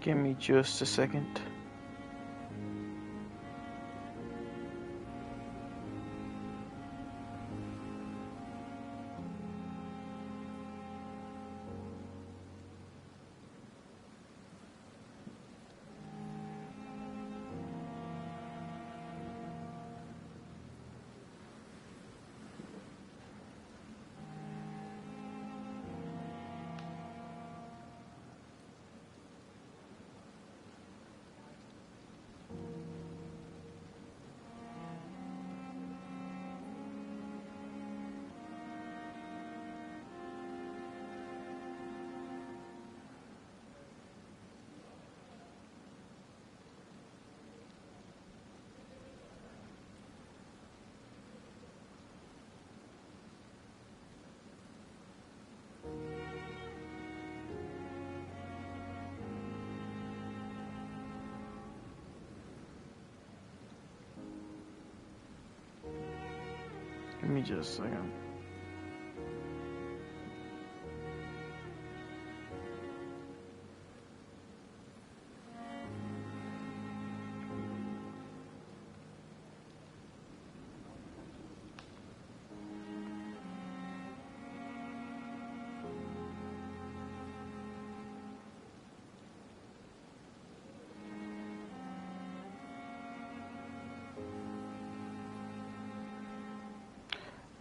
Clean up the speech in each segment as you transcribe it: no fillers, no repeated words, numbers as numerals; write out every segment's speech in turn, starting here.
Give me just a second. Give me just a second.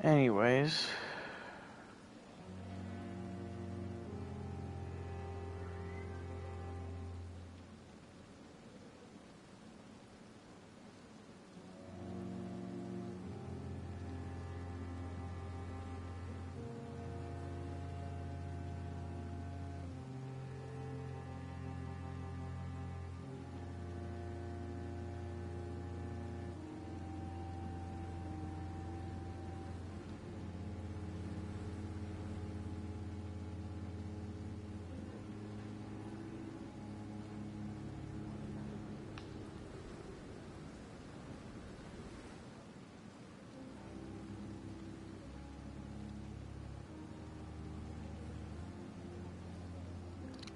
Anyways,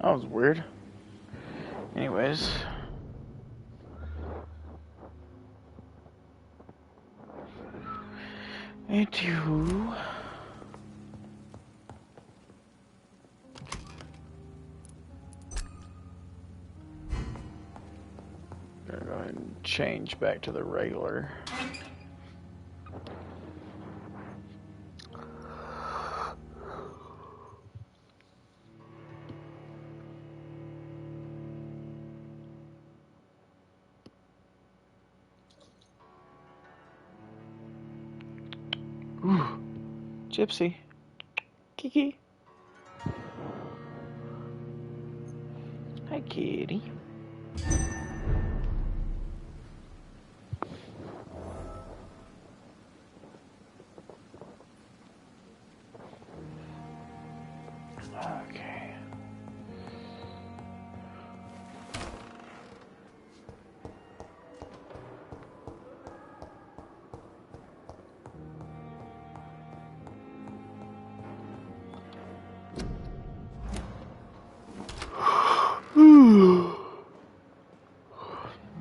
that was weird. Anyways. Anywho. Gotta go ahead and change back to the regular. Ooh, Gypsy. Kiki. Hi, kitty. Okay.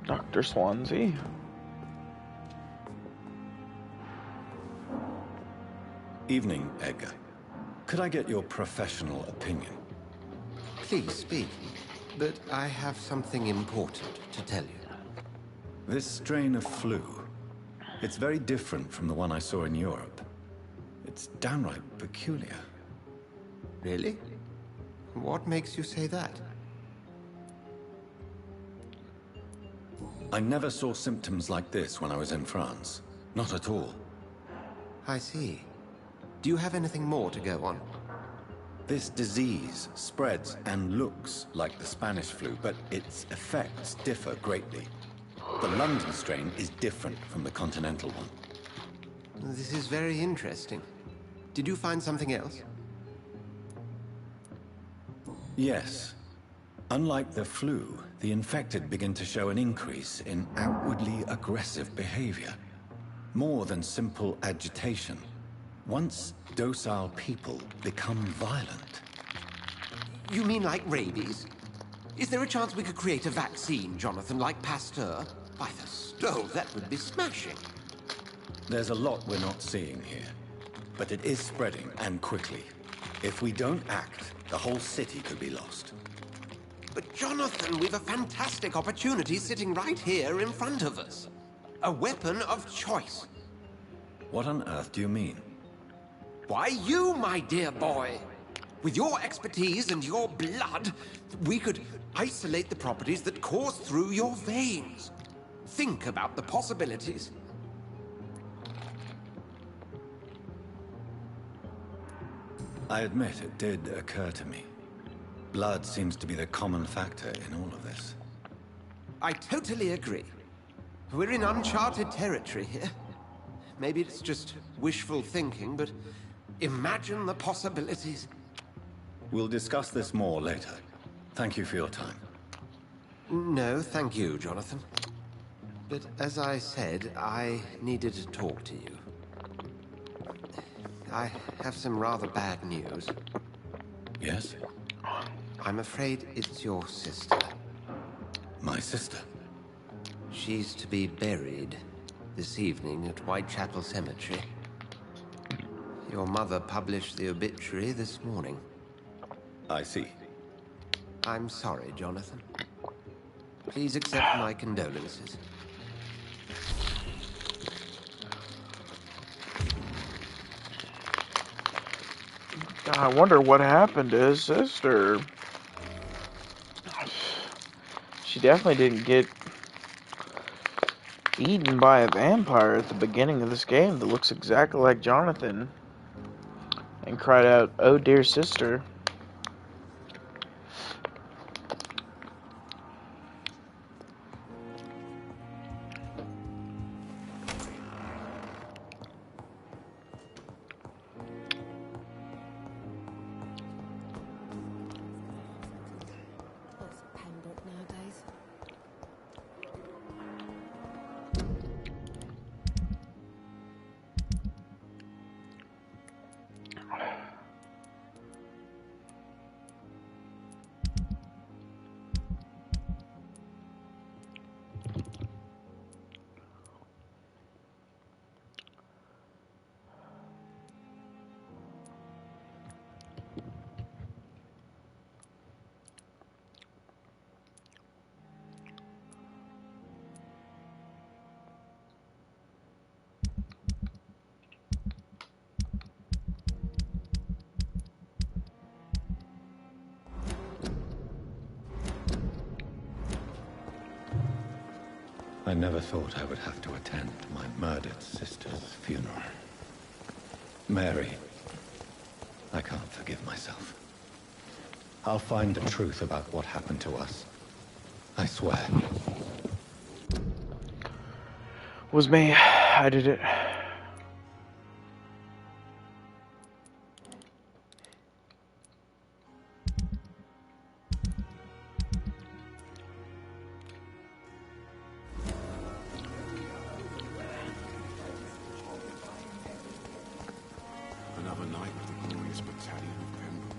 Dr. Swansea. Evening, Edgar. Could I get your professional opinion? Please speak, but I have something important to tell you. This strain of flu, it's very different from the one I saw in Europe. It's downright peculiar. Really? What makes you say that? I never saw symptoms like this when I was in France. Not at all. I see. Do you have anything more to go on? This disease spreads and looks like the Spanish flu, but its effects differ greatly. The London strain is different from the continental one. This is very interesting. Did you find something else? Yes. Unlike the flu, the infected begin to show an increase in outwardly aggressive behavior. More than simple agitation. Once docile people become violent. You mean like rabies? Is there a chance we could create a vaccine, Jonathan, like Pasteur? By the stove, that would be smashing. There's a lot we're not seeing here, but it is spreading, and quickly. If we don't act, the whole city could be lost. But Jonathan, we've a fantastic opportunity sitting right here in front of us. A weapon of choice. What on earth do you mean? Why, you, my dear boy. With your expertise and your blood, we could isolate the properties that course through your veins. Think about the possibilities. I admit it did occur to me. Blood seems to be the common factor in all of this. I totally agree. We're in uncharted territory here. Maybe it's just wishful thinking, but imagine the possibilities. We'll discuss this more later. Thank you for your time. No, thank you, Jonathan. But as I said, I needed to talk to you. I have some rather bad news. Yes? I'm afraid it's your sister. My sister? She's to be buried this evening at Whitechapel Cemetery. Your mother published the obituary this morning. I see. I'm sorry, Jonathan. Please accept my condolences. I wonder what happened to his sister. She definitely didn't get eaten by a vampire at the beginning of this game that looks exactly like Jonathan and cried out, "Oh dear sister." I never thought I would have to attend my murdered sister's funeral. Mary, I can't forgive myself. I'll find the truth about what happened to us. I swear. Was me. I did it. Another night with the glorious battalion of Pembroke.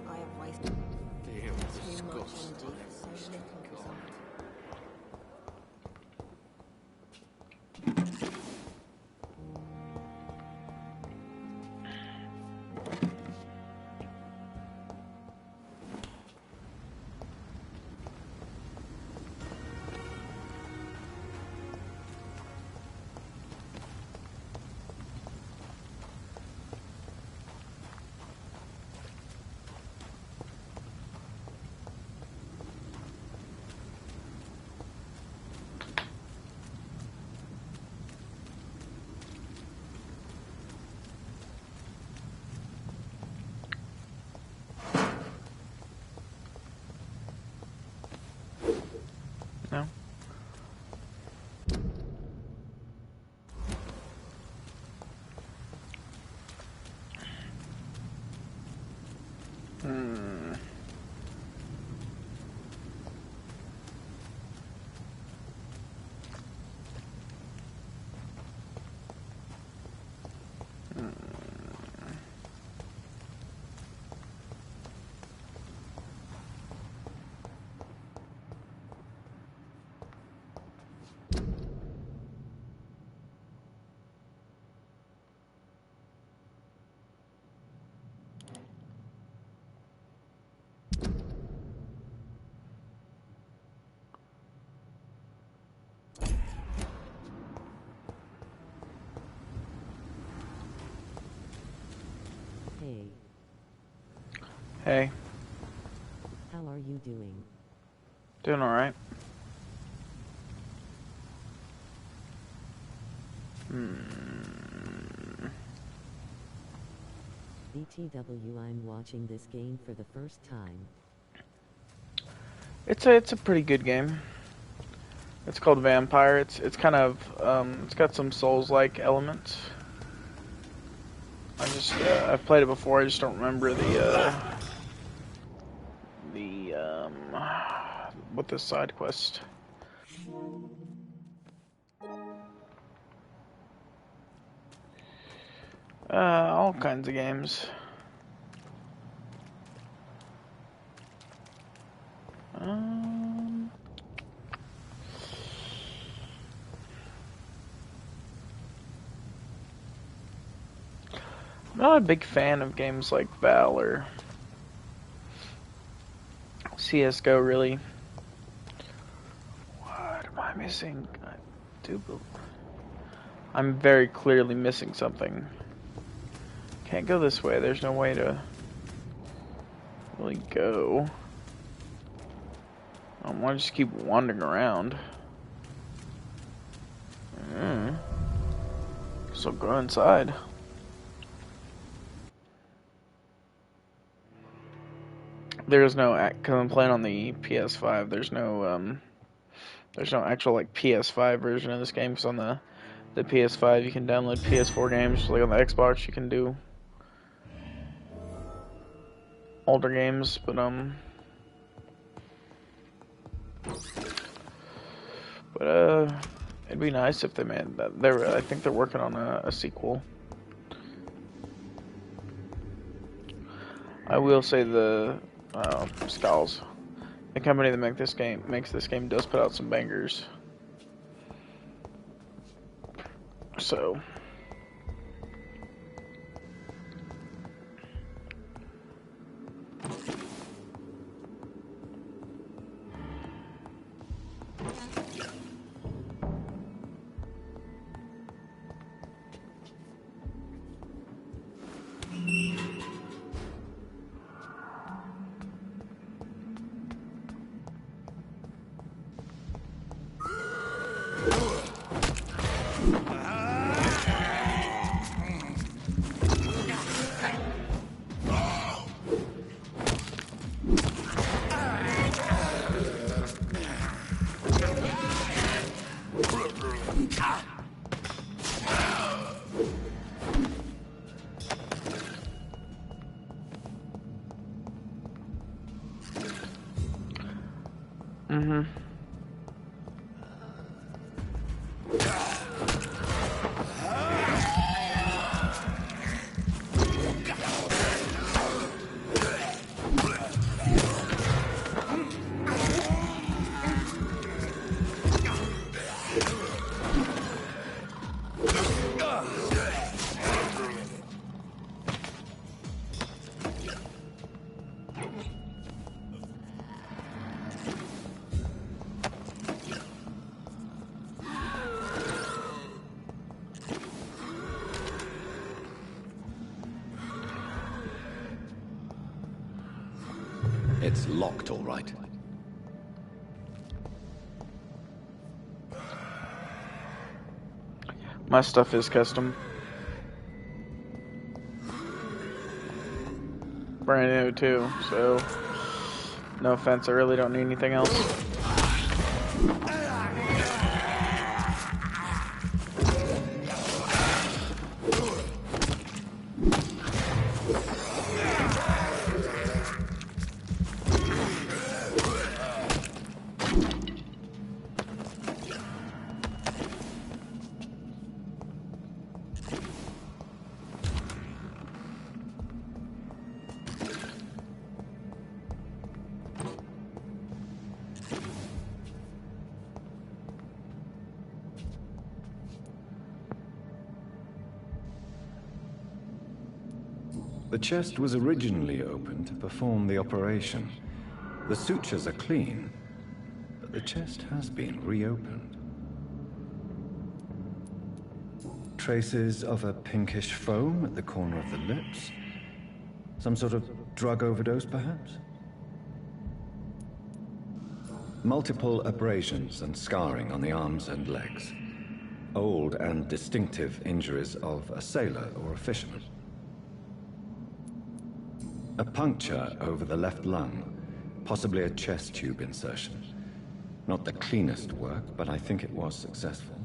I have wasted Dear too much Scott. energy for so little result. Hey, How are you doing? doing alright. BTW, I'm watching this game for the first time. It's a pretty good game. It's called Vampyr. It's kind of it's got some Souls-like elements. I've played it before. I just don't remember what the side quest. All kinds of games. I'm not a big fan of games like Val or CS:GO, really. What am I missing? I'm very clearly missing something. Can't go this way. There's no way to really go. I don't want to just keep wandering around. So go inside. There's no, because I'm playing on the PS5. There's no actual like PS5 version of this game. Because on the PS5 you can download PS4 games. Like on the Xbox you can do older games, but it'd be nice if they made that. I think they're working on a sequel. I will say the Skulls, the company that makes this game does put out some bangers. So It's locked, all right. my stuff is custom. Brand new too, so no offense, I really don't need anything else. The chest was originally opened to perform the operation. The sutures are clean, but the chest has been reopened. Traces of a pinkish foam at the corner of the lips. Some sort of Drug overdose, perhaps? Multiple abrasions and scarring on the arms and legs. Old and distinctive injuries of a sailor or a fisherman. A puncture over the left lung, possibly a chest tube insertion. Not the cleanest work, but I think it was successful.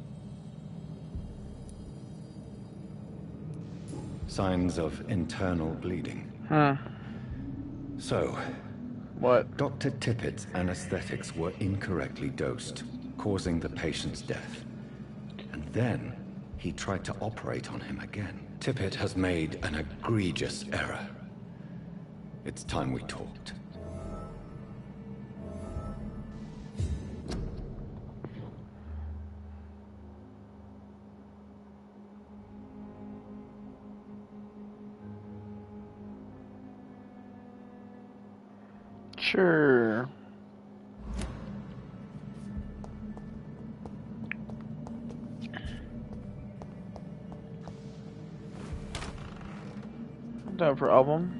Signs of internal bleeding. So, What? Dr. Tippett's anesthetics were incorrectly dosed, causing the patient's death. And then, he tried to operate on him again. Tippett has made an egregious error. It's time we talked. Sure. No problem.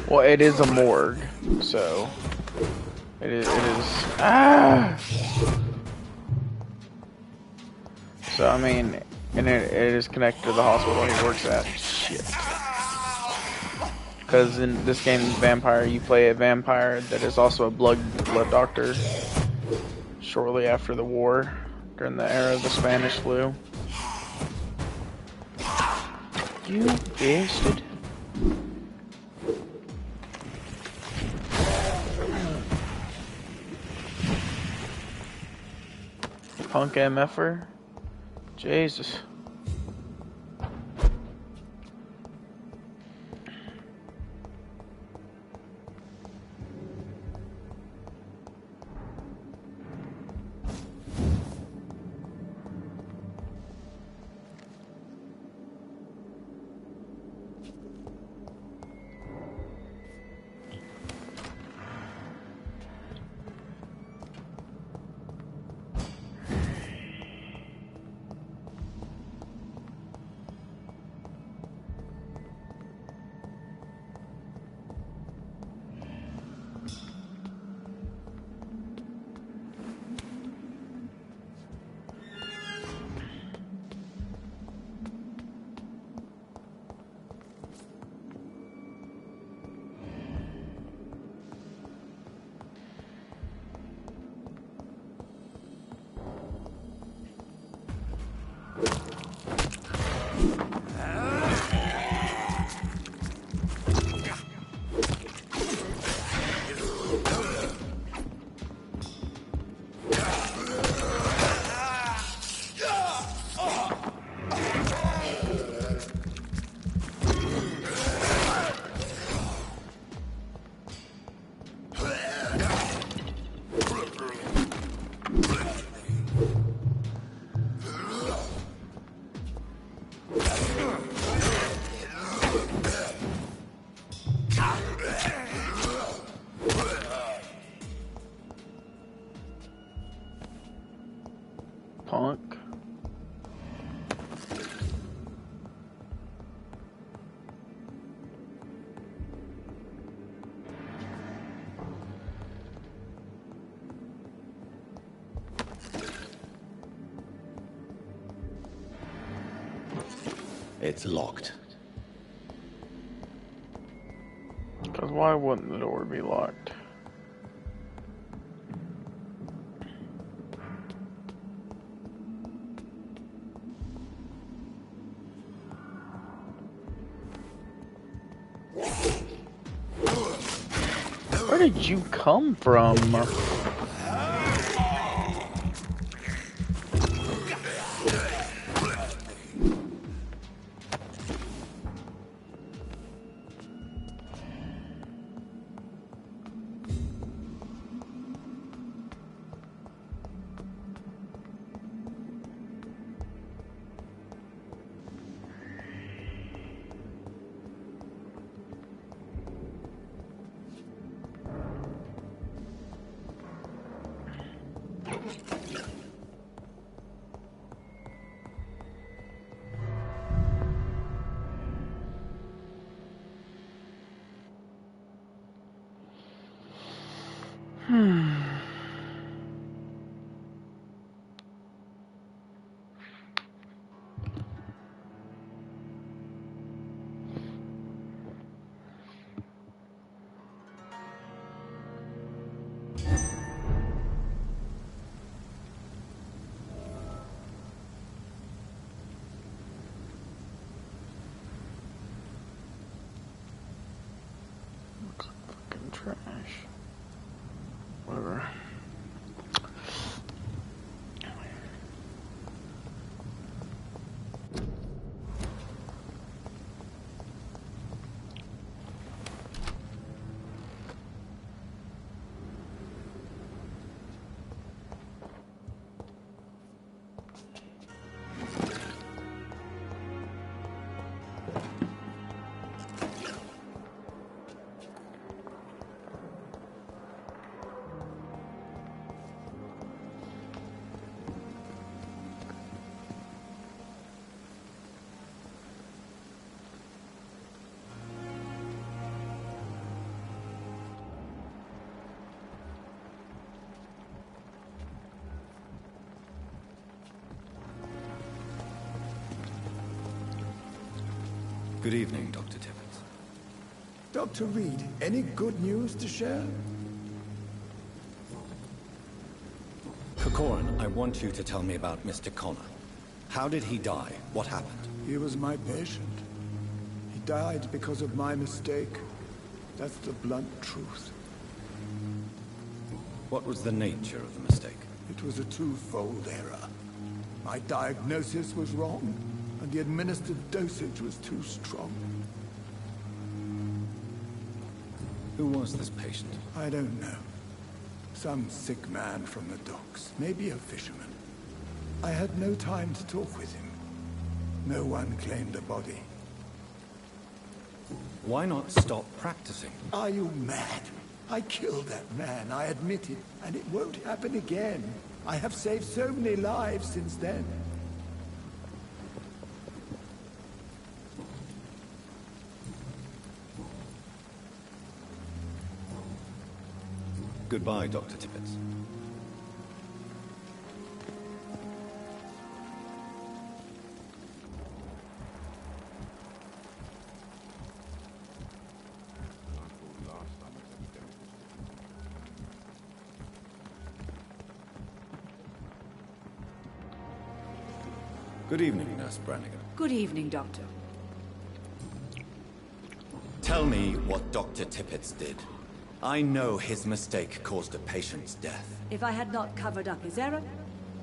Well, it is a morgue, so it is. Ah. So I mean, and it is connected to the hospital he works at. Shit. Because in this game, Vampyr, you play a vampire that is also a blood doctor. Shortly after the war, during the era of the Spanish flu. You bastard. Punk MFer? Jesus. Punk. It's locked. Because why wouldn't the door be locked? Where did you come from? Fucking trash. Whatever. Good evening, Dr. Tippett. Dr. Reed, any good news to share? Corcoran, I want you to tell me about Mr. Connor. How did he die? What happened? He was my patient. He died because of my mistake. That's the blunt truth. What was the nature of the mistake? It was a twofold error. My diagnosis was wrong, and the administered dosage was too strong. Who was this patient? I don't know. Some sick man from the docks, maybe a fisherman. I had no time to talk with him. No one claimed a body. Why not stop practicing? Are you mad? I killed that man, I admit it, and it won't happen again. I have saved so many lives since then. Goodbye, Dr. Tippett. Good evening, Nurse Brannigan. Good evening, Doctor. Tell me what Dr. Tippett did. I know his mistake caused a patient's death. If I had not covered up his error,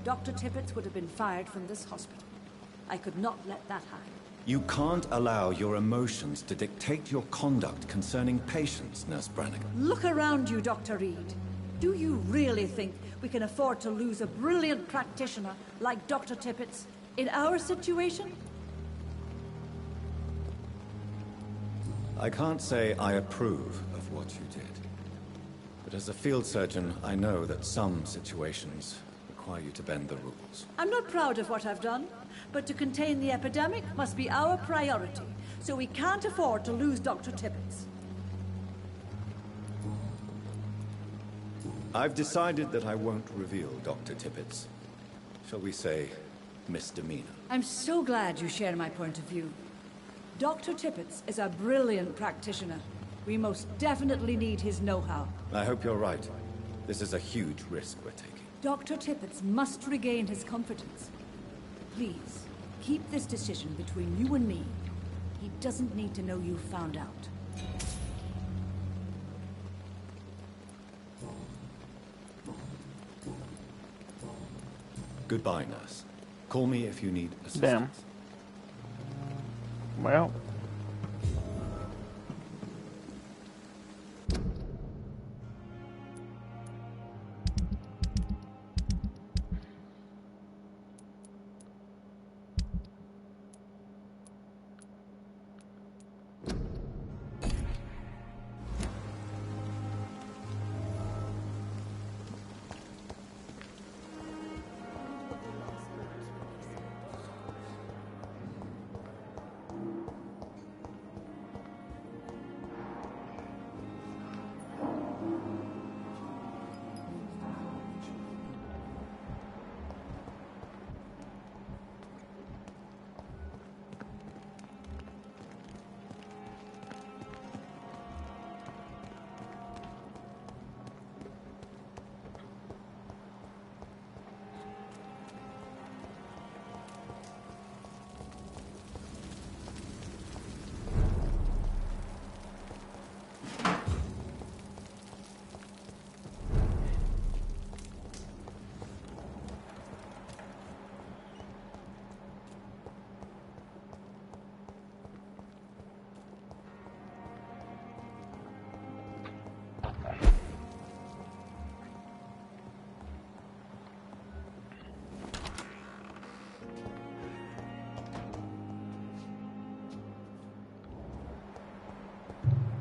Dr. Tippett would have been fired from this hospital. I could not let that happen. You can't allow your emotions to dictate your conduct concerning patients, Nurse Brannigan. Look around you, Dr. Reed. Do you really think we can afford to lose a brilliant practitioner like Dr. Tippett's in our situation? I can't say I approve of what you did. But as a field surgeon, I know that some situations require you to bend the rules. I'm not proud of what I've done, but to contain the epidemic must be our priority, so we can't afford to lose Dr. Tippett. I've decided that I won't reveal Dr. Tippett's, shall we say, misdemeanor. I'm so glad you share my point of view. Dr. Tippett is a brilliant practitioner. We most definitely need his know-how. I hope you're right. This is a huge risk we're taking. Dr. Tippett must regain his confidence. Please, keep this decision between you and me. He doesn't need to know you found out. Goodbye, nurse. Call me if you need assistance. Damn. Well.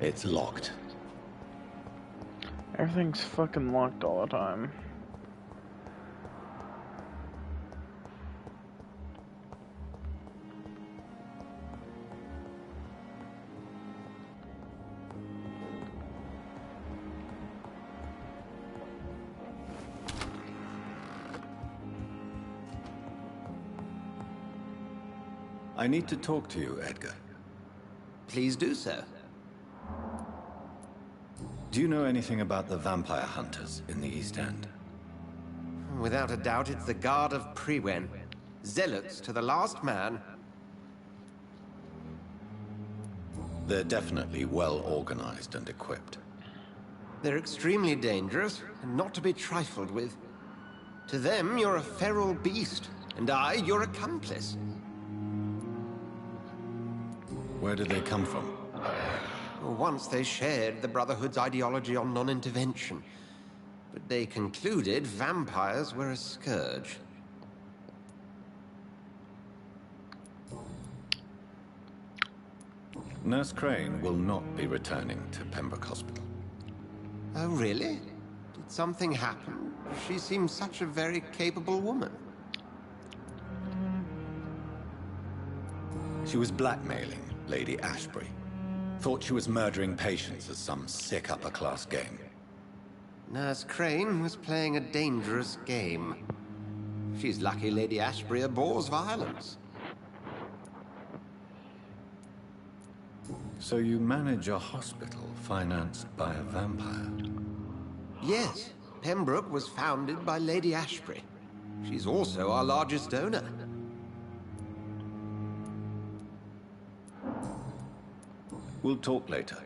It's locked. Everything's fucking locked all the time. I need to talk to you, Edgar. Please do so. Do you know anything about the vampire hunters in the East End? Without a doubt, it's the Guard of Priwen. Zealots to the last man. They're definitely well organized and equipped. They're extremely dangerous and not to be trifled with. To them, you're a feral beast, and I, your accomplice. Where do they come from? Once they shared the Brotherhood's ideology on non-intervention, but they concluded vampires were a scourge. Nurse Crane will not be returning to Pembroke Hospital. Oh, really? Did something happen? She seems such a very capable woman. She was blackmailing Lady Ashbury. Thought she was murdering patients as some sick upper-class game. Nurse Crane was playing a dangerous game. She's lucky Lady Ashbury abhors violence. So you manage a hospital financed by a vampire? Yes, Pembroke was founded by Lady Ashbury. She's also our largest donor. We'll talk later.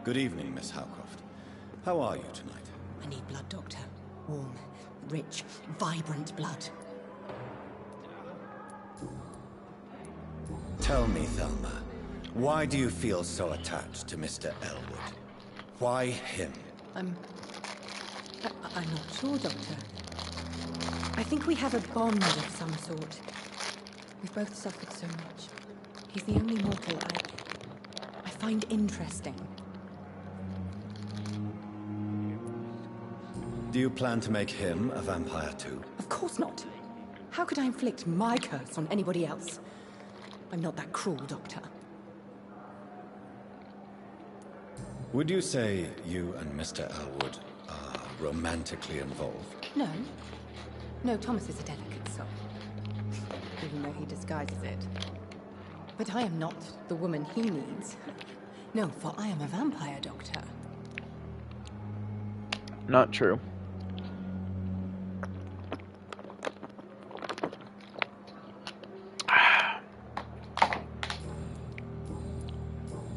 Good evening, Miss Howcroft. How are you tonight? I need blood, Doctor. Warm, rich, vibrant blood. Tell me, Thelma, why do you feel so attached to Mr. Elwood? Why him? I'm not sure, Doctor. I think we have a bond of some sort. We've both suffered so much. He's the only mortal I find interesting. Do you plan to make him a vampire too? Of course not. How could I inflict my curse on anybody else? I'm not that cruel, Doctor. Would you say you and Mr. Elwood are romantically involved? No. No, Thomas is a delicate soul. Even though he disguises it. But I am not the woman he needs. No, for I am a vampire, Doctor. Not true.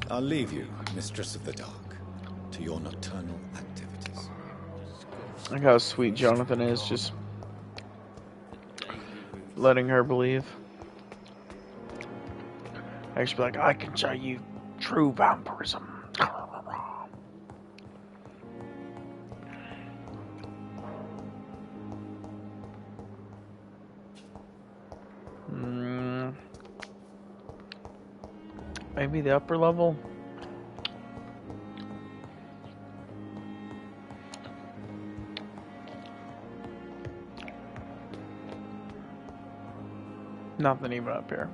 I'll leave you, Mistress of the Dark, to your nocturnal activities. Like how sweet Jonathan is, just letting her believe. I should be like, I can show you true vampirism. Maybe the upper level? Nothing even up here.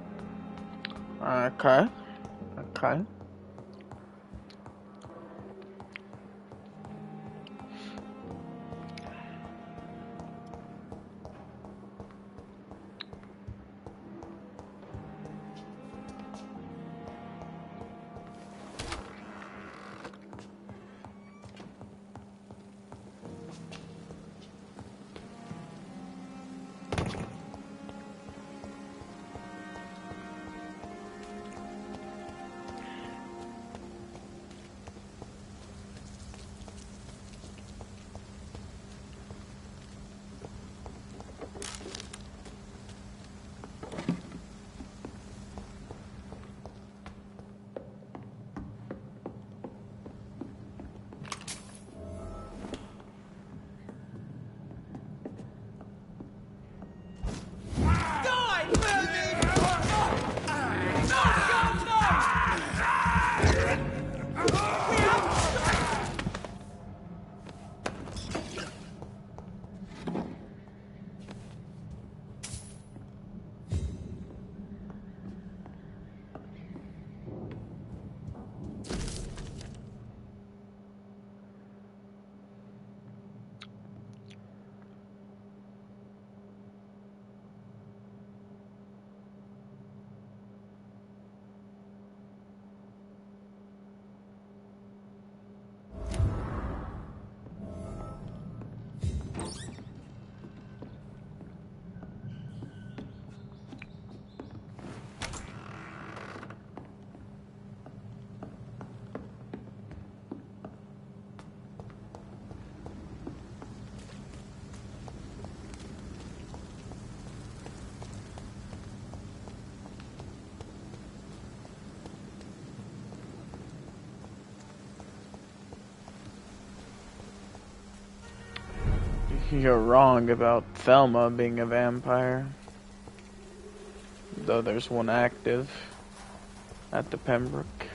Okay. Okay. You're wrong about Thelma being a vampire. Though there's one active at the Pembroke.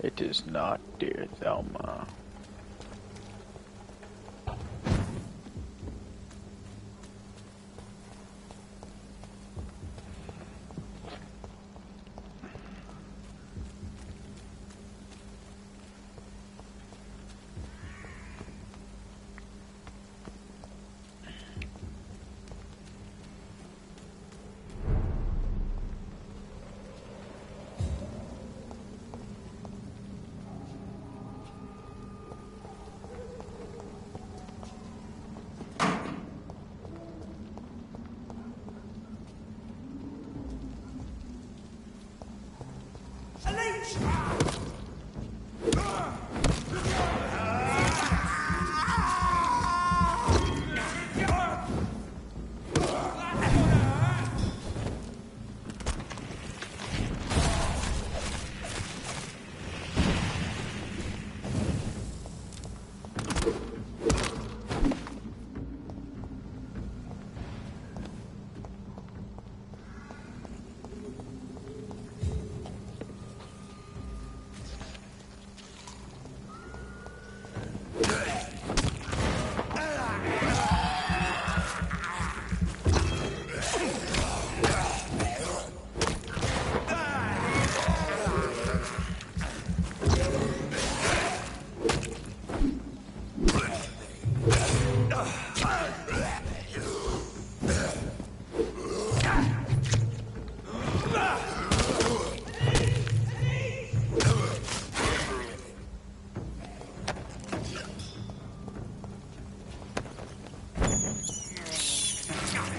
It is not dear Thelma.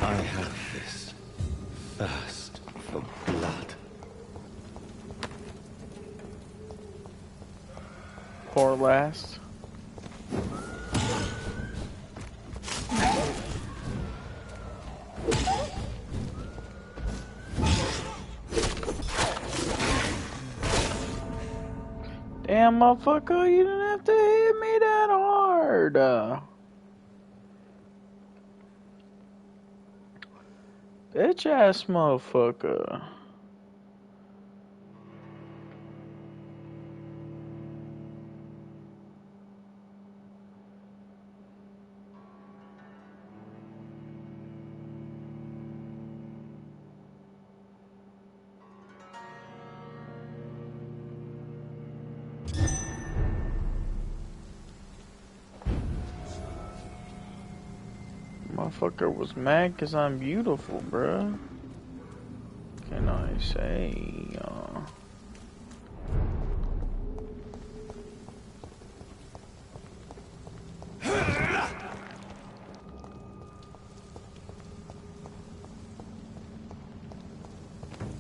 I have this thirst for blood. Poor last. Damn, motherfucker, you didn't have to hit me that hard. Bitch ass motherfucker. Motherfucker was mad 'cause I'm beautiful, bruh. Can I say,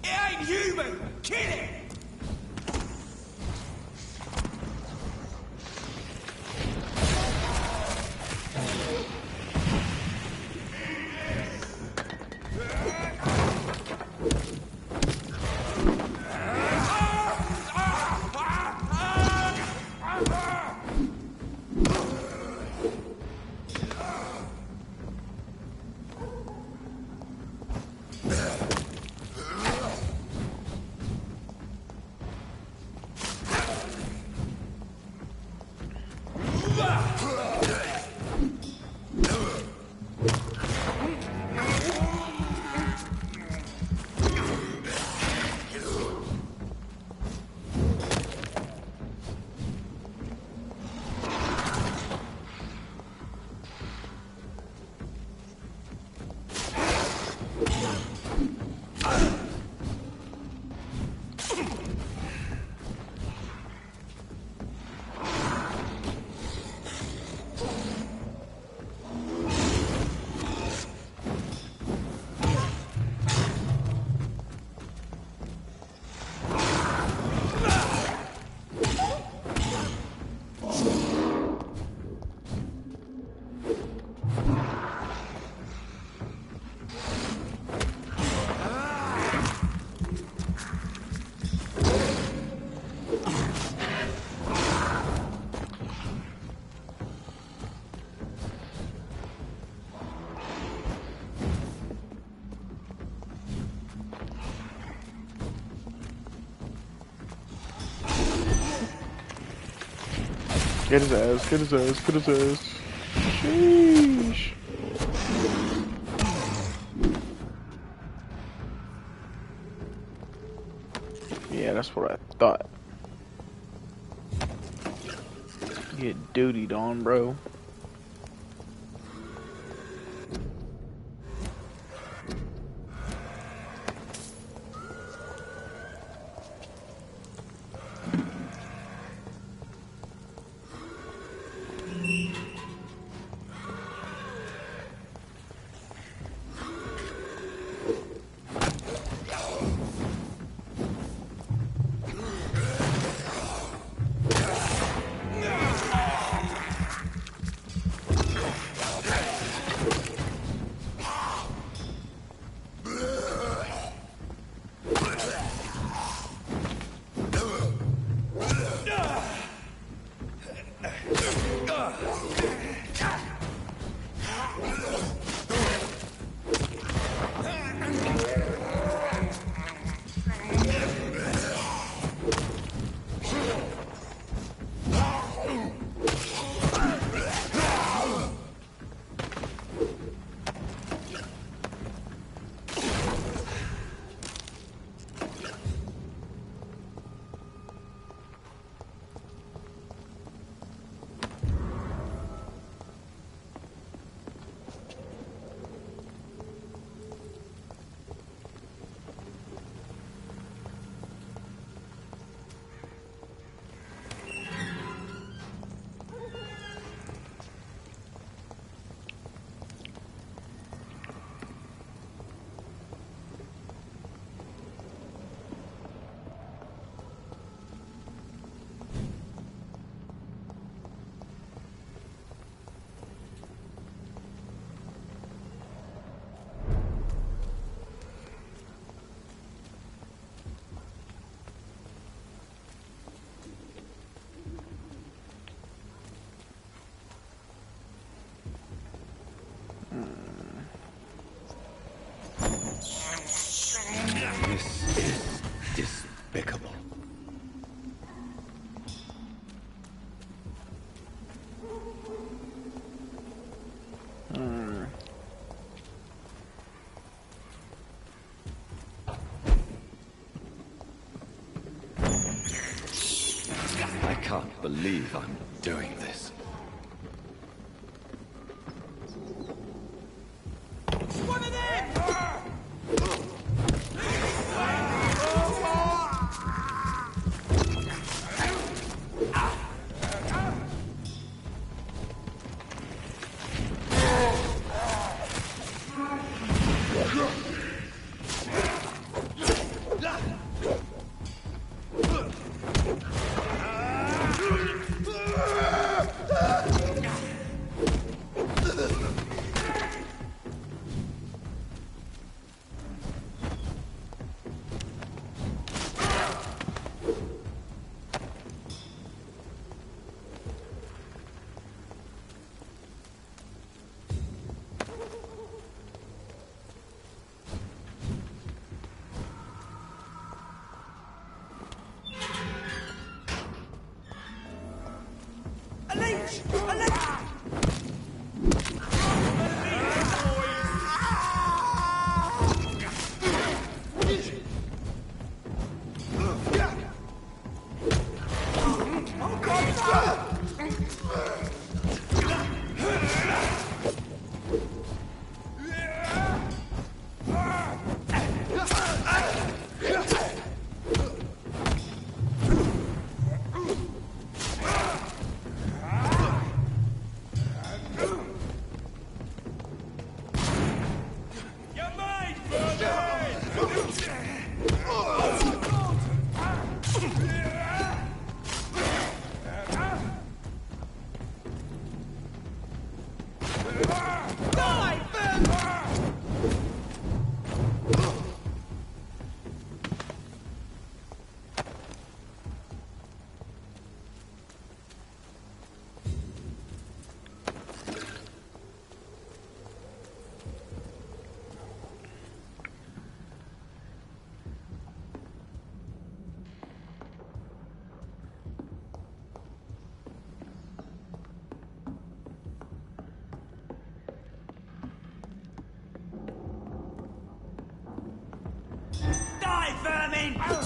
It ain't human! Kill it! Get his ass, get his ass, get his ass. Sheesh. Yeah, that's what I thought. Get dutied on, bro. This is despicable. I can't believe I'm doing this. coming!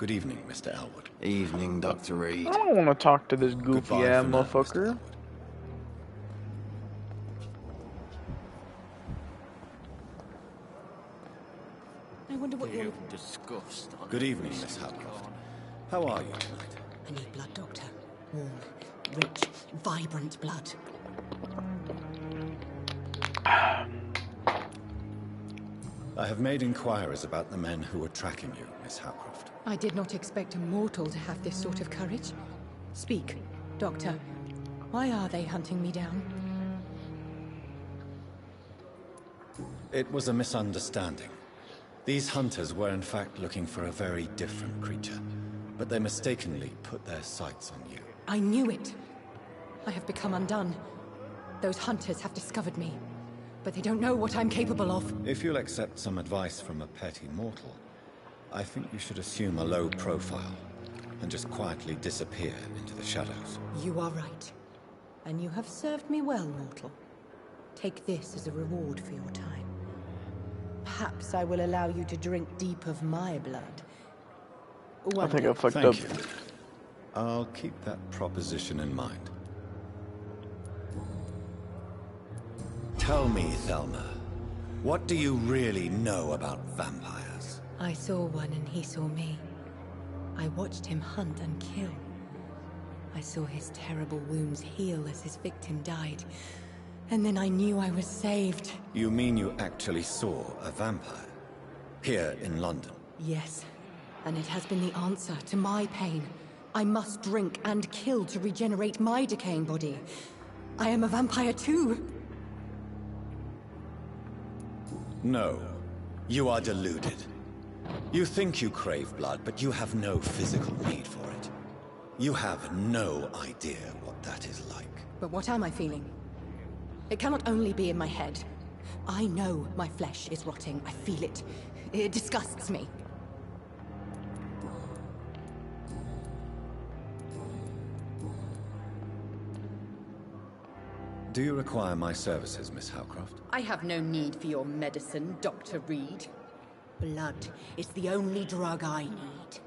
Good evening, Mr. Elwood. Evening, Dr. Reed. I don't want to talk to this goofy Goodbye ass for now, Mr. motherfucker. Elwood. I wonder what you're... Disgust. Good evening, Miss Howcroft. How are you tonight? I need blood, Doctor. Warm, rich, vibrant blood. I have made inquiries about the men who were tracking you, Miss Howcroft. I did not expect a mortal to have this sort of courage. Speak, Doctor. Why are they hunting me down? It was a misunderstanding. These hunters were in fact looking for a very different creature, but they mistakenly put their sights on you. I knew it. I have become undone. Those hunters have discovered me, but they don't know what I'm capable of. If you'll accept some advice from a petty mortal, I think you should assume a low profile and just quietly disappear into the shadows. You are right. And you have served me well, mortal. Take this as a reward for your time. Perhaps I will allow you to drink deep of my blood. I think I fucked Thank up. you. I'll keep that proposition in mind. Tell me, Thelma, what do you really know about vampires? I saw one and he saw me. I watched him hunt and kill. I saw his terrible wounds heal as his victim died. And then I knew I was saved. You mean you actually saw a vampire? Here in London? Yes. And it has been the answer to my pain. I must drink and kill to regenerate my decaying body. I am a vampire too. No. You are deluded. You think you crave blood, but you have no physical need for it. You have no idea what that is like. But what am I feeling? It cannot only be in my head. I know my flesh is rotting. I feel it. It disgusts me. Do you require my services, Miss Howcroft? I have no need for your medicine, Dr. Reed. Blood is the only drug I need.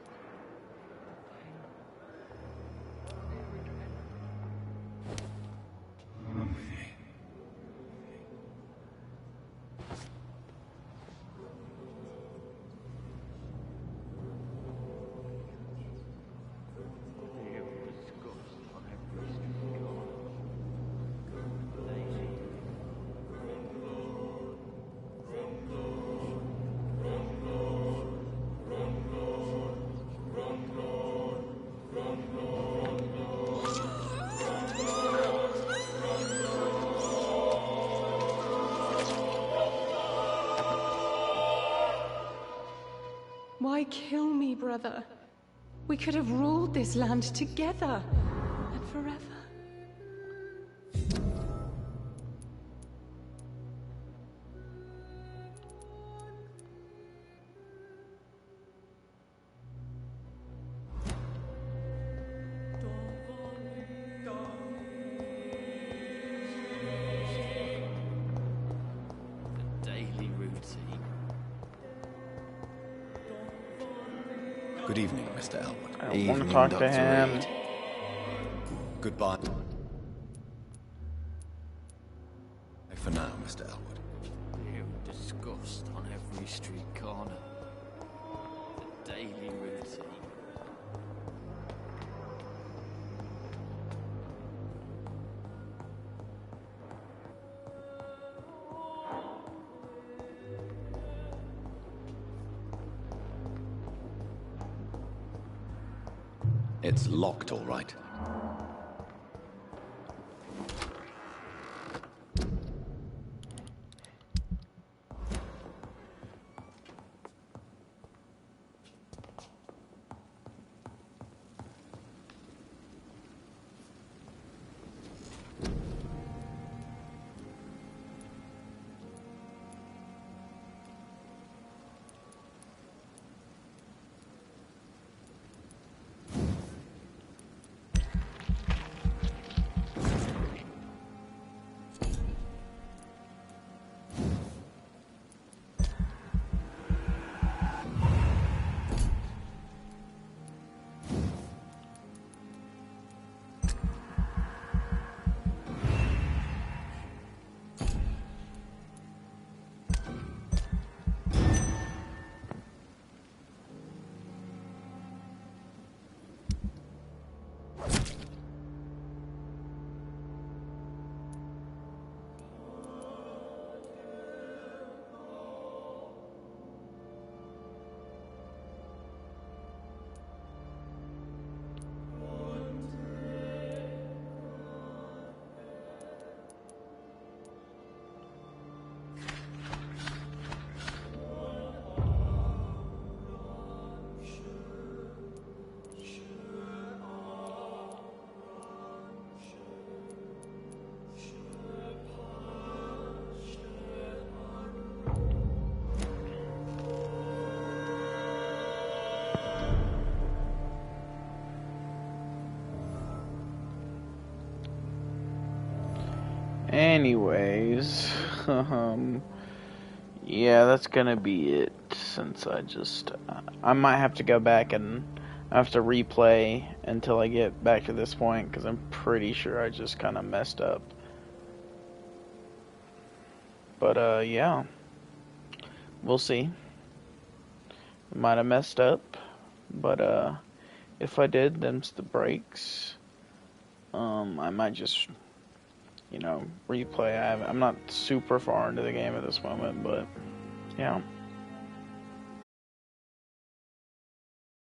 Why kill me, brother? We could have ruled this land together and forever. Daily routine. Good evening, Mr. Elwood. I don't want to Evening, talk to Dr. him. Reed. Goodbye. For now, Mr. Elwood. You disgust on every street corner. The daily routine. It's locked, all right. Anyways, yeah, that's gonna be it. Since I might have to go back and I have to replay until I get back to this point because I'm pretty sure I just kind of messed up. But yeah, we'll see. Might have messed up, but if I did, them's the breaks. I might just, replay. I'm not super far into the game at this moment, but yeah.